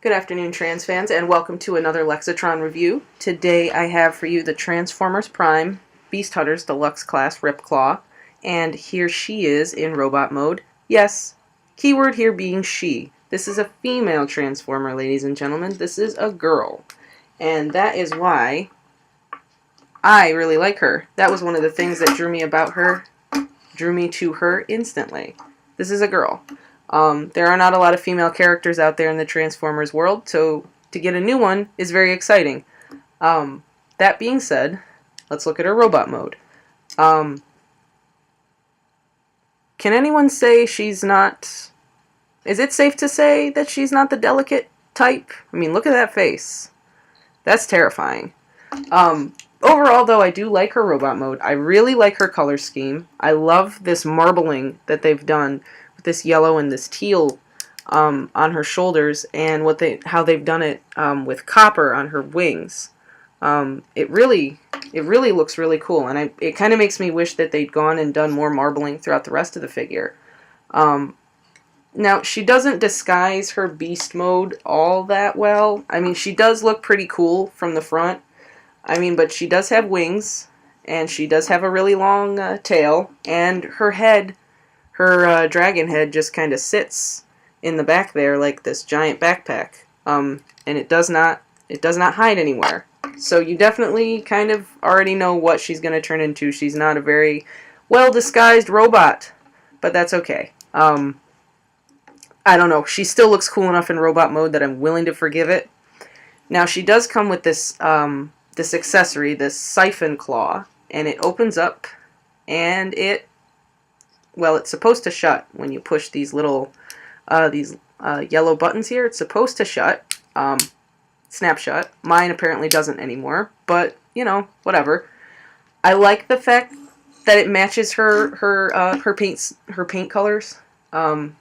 Good afternoon, trans fans, and welcome to another Lexatron review. Today I have for you the Transformers Prime Beast Hunters Deluxe class Ripclaw, and here she is in robot mode. Yes, keyword here being she. This is a female Transformer, ladies and gentlemen. This is a girl, and that is why I really like her. That was one of the things that drew me to her instantly. This is a girl. There are not a lot of female characters out there in the Transformers world, so to get a new one is very exciting. That being said, let's look at her robot mode. Can anyone say she's not... Is it safe to say that she's not the delicate type? I mean, look at that face. That's terrifying. Overall, though, I do like her robot mode. I really like her color scheme. I love this marbling that they've done with this yellow and this teal on her shoulders, and how they've done it with copper on her wings. It really looks really cool, and it kind of makes me wish that they'd gone and done more marbling throughout the rest of the figure. Now, she doesn't disguise her beast mode all that well. I mean, she does look pretty cool from the front. I mean, but she does have wings, and she does have a really long tail, and her head, her dragon head, just kind of sits in the back there like this giant backpack. And it does not hide anywhere. So you definitely kind of already know what she's going to turn into. She's not a very well-disguised robot, but that's okay. I don't know. She still looks cool enough in robot mode that I'm willing to forgive it. Now, she does come with this this accessory, this siphon claw, and it opens up, and it's supposed to shut when you push these little yellow buttons here. It's supposed to shut, snap shut. Mine apparently doesn't anymore, but you know, whatever. I like the fact that it matches her paint colors. So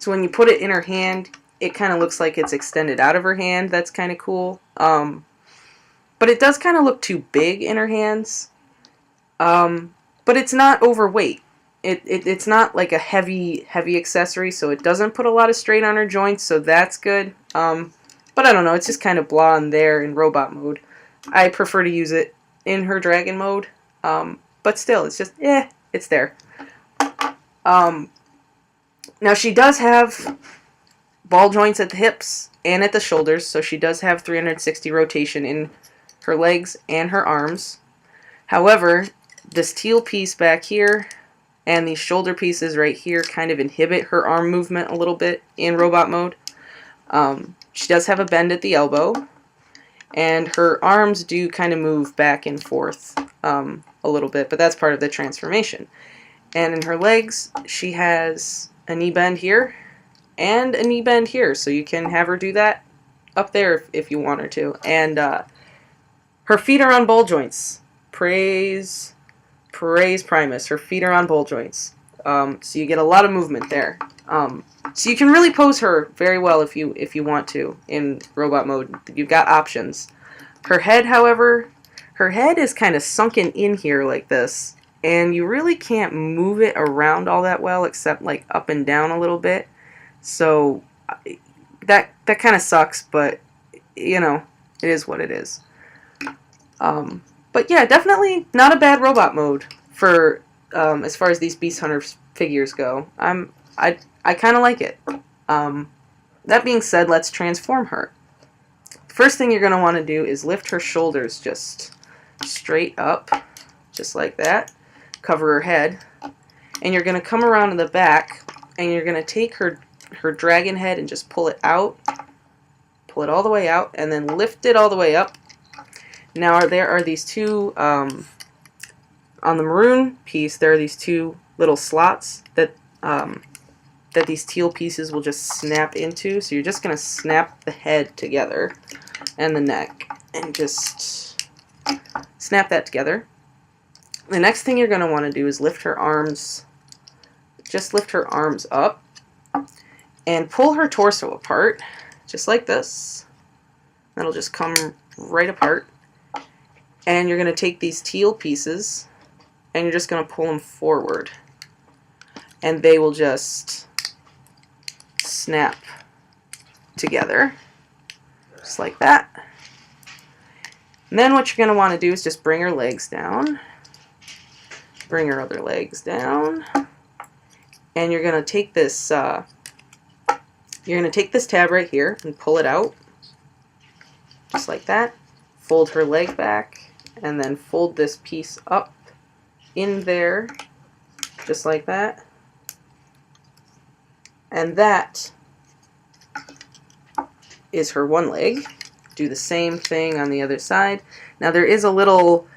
when you put it in her hand, it kind of looks like it's extended out of her hand. That's kind of cool. But it does kind of look too big in her hands. But it's not overweight. It's not like a heavy accessory, so it doesn't put a lot of strain on her joints, so that's good. But I don't know, it's just kind of blah in there in robot mode. I prefer to use it in her dragon mode. But still, it's just, it's there. Now, she does have ball joints at the hips and at the shoulders, so she does have 360 rotation in her legs and her arms. However, this teal piece back here and these shoulder pieces right here kind of inhibit her arm movement a little bit in robot mode. She does have a bend at the elbow, and her arms do kind of move back and forth a little bit, but that's part of the transformation. And in her legs, she has a knee bend here and a knee bend here, so you can have her do that up there if you want her to. And her feet are on ball joints. Praise Primus. Her feet are on ball joints, so you get a lot of movement there. So you can really pose her very well if you want to in robot mode. You've got options. Her head, however, her head is kind of sunken in here like this, and you really can't move it around all that well, except like up and down a little bit. So that kind of sucks, but you know, it is what it is. But yeah, definitely not a bad robot mode for as far as these Beast Hunter figures go. I kind of like it. That being said, let's transform her. First thing you're going to want to do is lift her shoulders just straight up, just like that. Cover her head, and you're going to come around to the back, and you're going to take her dragon head and just pull it out, pull it all the way out, and then lift it all the way up. Now there are these two, on the maroon piece, there are these two little slots that these teal pieces will just snap into. So you're just going to snap the head together and the neck and just snap that together. The next thing you're going to want to do is lift her arms, just lift her arms up and pull her torso apart, just like this. That'll just come right apart. And you're going to take these teal pieces and you're just going to pull them forward. And they will just snap together. just like that. And then what you're going to want to do is just bring her legs down, bring her other legs down, and you're going to take this tab right here and pull it out, just like that. Fold her leg back, and then fold this piece up in there, just like that. And that is her one leg. Do the same thing on the other side. Now there is a little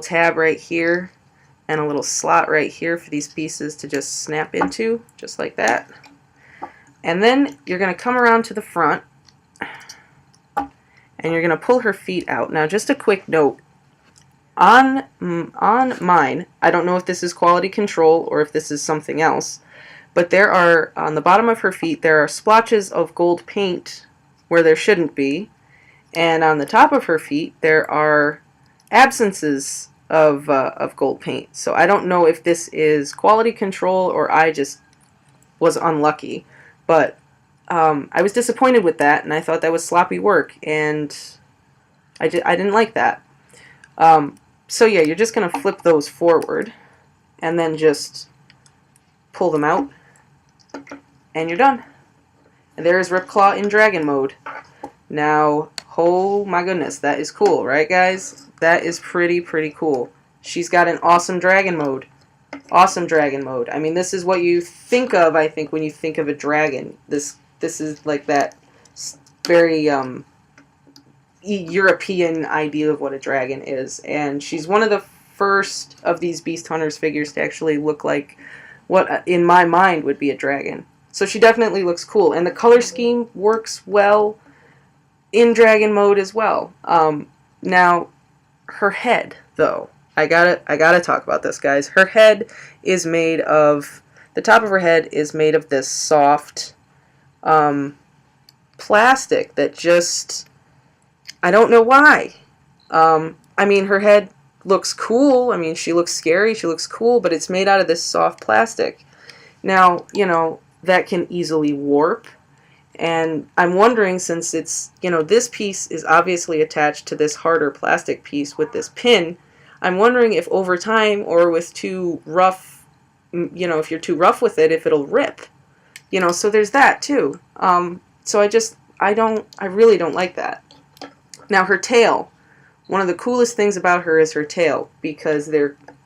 tab right here and a little slot right here for these pieces to just snap into, just like that. And then you're going to come around to the front and you're going to pull her feet out. Now just a quick note, on mine, I don't know if this is quality control or if this is something else, but there are, on the bottom of her feet, there are splotches of gold paint where there shouldn't be. And on the top of her feet, there are absences of gold paint. So I don't know if this is quality control or I just was unlucky. But I was disappointed with that, and I thought that was sloppy work, and I didn't like that. So yeah, you're just going to flip those forward, and then just pull them out, and you're done. And there's Ripclaw in dragon mode. Now, oh my goodness, that is cool, right guys? That is pretty cool. She's got an awesome dragon mode. Awesome dragon mode. I mean, this is what you think of, I think, when you think of a dragon. This is like that very European idea of what a dragon is. And she's one of the first of these Beast Hunters figures to actually look like what, in my mind, would be a dragon. So she definitely looks cool. And the color scheme works well in dragon mode as well. Now, her head, though, I gotta talk about this, guys. Her head is made of, the top of her head is made of this soft plastic that just, I don't know why. I mean, her head looks cool. I mean, she looks scary, she looks cool, but it's made out of this soft plastic. Now, you know, that can easily warp. And I'm wondering, since it's, you know, this piece is obviously attached to this harder plastic piece with this pin, I'm wondering if over time or with too rough, you know, if you're too rough with it, if it'll rip. You know, so there's that too. So I really don't like that. Now her tail, one of the coolest things about her is her tail, because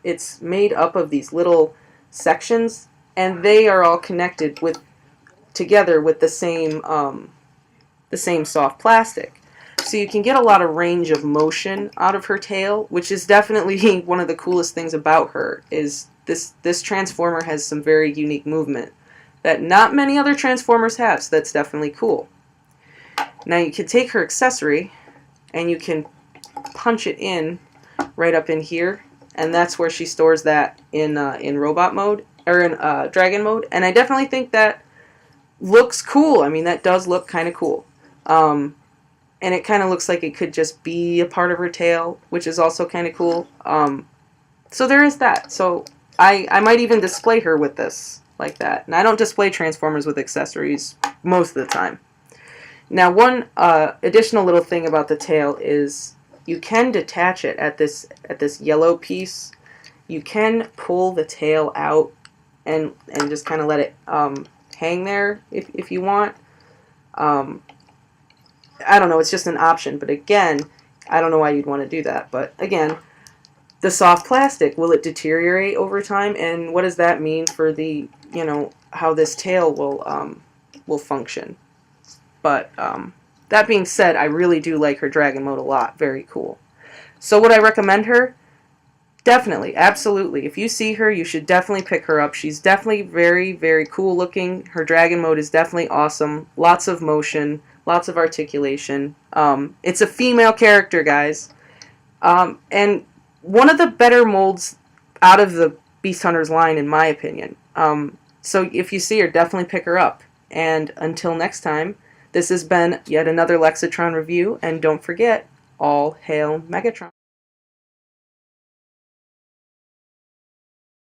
it's made up of these little sections, and they are all connected together with the same soft plastic. So you can get a lot of range of motion out of her tail, which is definitely one of the coolest things about her, is this Transformer has some very unique movement that not many other Transformers have, so that's definitely cool. Now you can take her accessory and you can punch it in right up in here, and that's where she stores that in robot mode, or in dragon mode, and I definitely think that looks cool. I mean, that does look kind of cool. And it kind of looks like it could just be a part of her tail, which is also kind of cool. So there is that. So I might even display her with this, like that. And I don't display Transformers with accessories most of the time. Now, one additional little thing about the tail is you can detach it at this yellow piece. You can pull the tail out and just kind of let it hang there if you want. I don't know, it's just an option, but again, I don't know why you'd want to do that. But again, the soft plastic, will it deteriorate over time? And what does that mean for the, you know, how this tail will function? But that being said, I really do like her dragon mode a lot. Very cool. So would I recommend her? Definitely, absolutely. If you see her, you should definitely pick her up. She's definitely very cool looking. Her dragon mode is definitely awesome. Lots of motion, lots of articulation. It's a female character, guys. And one of the better molds out of the Beast Hunters line, in my opinion. So if you see her, definitely pick her up. And until next time, this has been yet another Lexatron review. And don't forget, all hail Megatron.